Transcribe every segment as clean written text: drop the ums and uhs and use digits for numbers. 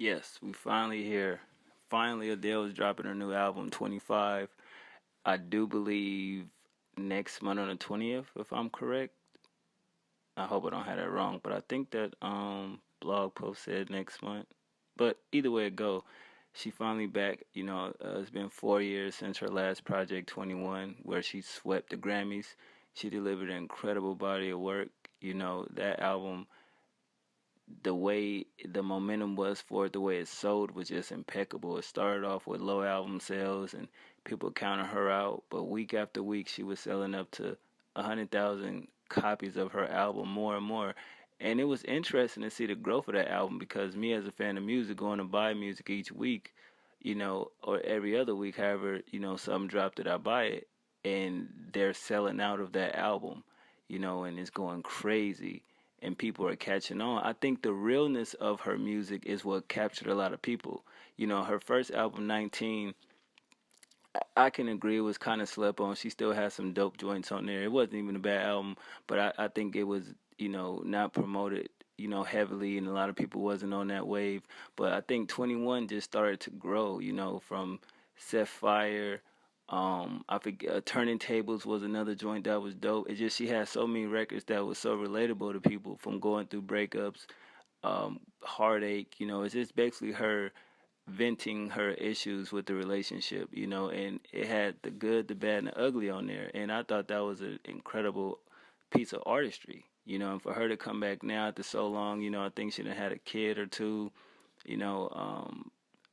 Yes, we finally here. Finally, Adele is dropping her new album, 25. I do believe next month on the 20th, if I'm correct. I hope I don't have that wrong, but I think that blog post said next month. But either way it go, she finally back. It's been 4 years since her last project, 21, where she swept the Grammys. She delivered an incredible body of work. That album, the way the momentum was for it, the way it sold was just impeccable. It started off with low album sales and people counted her out, but week after week she was selling up to 100,000 copies of her album, more and more. And it was interesting to see the growth of that album because me as a fan of music, going to buy music each week, or every other week, however, something dropped it, I buy it, and they're selling out of that album, and it's going crazy and people are catching on. I think the realness of her music is what captured a lot of people. Her first album, 19, I can agree it was kind of slept on. She still has some dope joints on there. It wasn't even a bad album, but I think it was, not promoted, heavily, and a lot of people wasn't on that wave. But I think 21 just started to grow, from Set Fire. I think Turning Tables was another joint that was dope. It's just she had so many records that was so relatable to people from going through breakups, heartache. It's just basically her venting her issues with the relationship, and it had the good, the bad, and the ugly on there. And I thought that was an incredible piece of artistry, and for her to come back now after so long, I think she done had a kid or two, you know.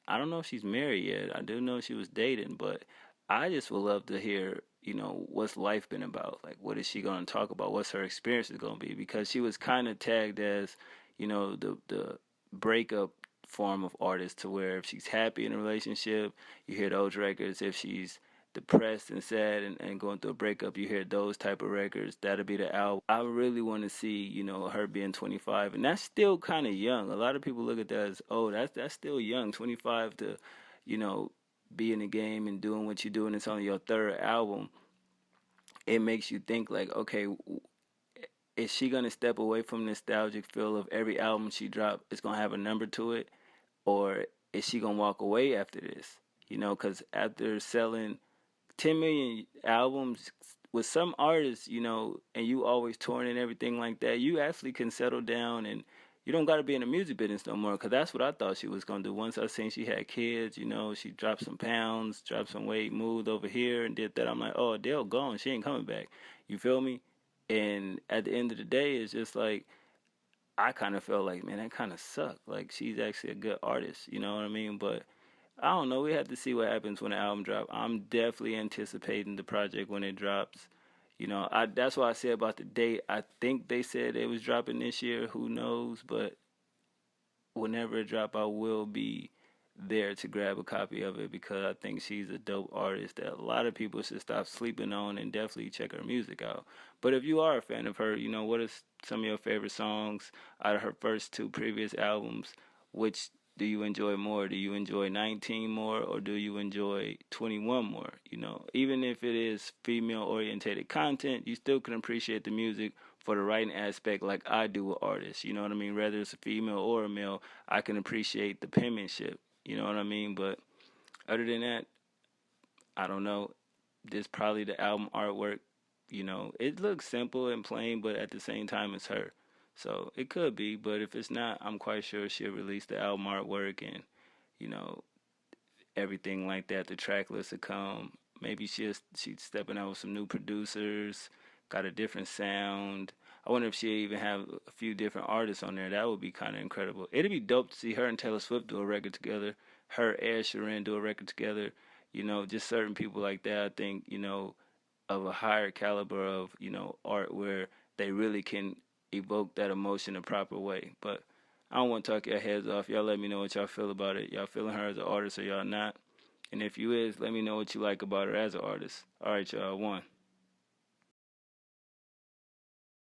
I don't know if she's married yet. I do know she was dating, but I just would love to hear, what's life been about? Like, what is she going to talk about? What's her experience is going to be? Because she was kind of tagged as, the breakup form of artist, to where if she's happy in a relationship, you hear those records. If she's depressed and sad and going through a breakup, you hear those type of records. That'll be the album. I really want to see, her being 25, and that's still kind of young. A lot of people look at that as, oh, that's still young, 25 to, you know, be in the game and doing what you do, and it's only your third album. It makes you think like, okay, is she gonna step away from the nostalgic feel of every album she dropped? It's gonna have a number to it, or is she gonna walk away after this? Because after selling 10 million albums with some artists, and you always touring and everything like that, you actually can settle down and you don't got to be in the music business no more. Because that's what I thought she was going to do. Once I seen she had kids, she dropped some pounds, dropped some weight, moved over here and did that. I'm like, oh, Adele gone. She ain't coming back. You feel me? And at the end of the day, it's just like, I kind of felt like, man, that kind of sucked. Like, she's actually a good artist. You know what I mean? But I don't know. We have to see what happens when the album drops. I'm definitely anticipating the project when it drops. That's why I said about the date. I think they said it was dropping this year. Who knows? But whenever it drop, I will be there to grab a copy of it because I think she's a dope artist that a lot of people should stop sleeping on and definitely check her music out. But if you are a fan of her, what are some of your favorite songs out of her first two previous albums? Which do you enjoy more? Do you enjoy 19 more or do you enjoy 21 more? Even if it is female orientated content, you still can appreciate the music for the writing aspect like I do with artists. You know what I mean? Whether it's a female or a male, I can appreciate the penmanship. You know what I mean? But other than that, I don't know. This probably the album artwork. It looks simple and plain, but at the same time, it's her. So it could be, but if it's not, I'm quite sure she'll release the album artwork and, you know, everything like that. The track list will come. Maybe she's stepping out with some new producers, got a different sound. I wonder if she'll even have a few different artists on there. That would be kind of incredible. It'd be dope to see her and Taylor Swift do a record together. Her, Ed Sheeran do a record together. Just certain people like that. I think of a higher caliber of art where they really can evoke that emotion the proper way. But I don't want to talk your heads off. Y'all let me know what y'all feel about it. Y'all feeling her as an artist or y'all not? And if you is, let me know what you like about her as an artist. All right, y'all. One.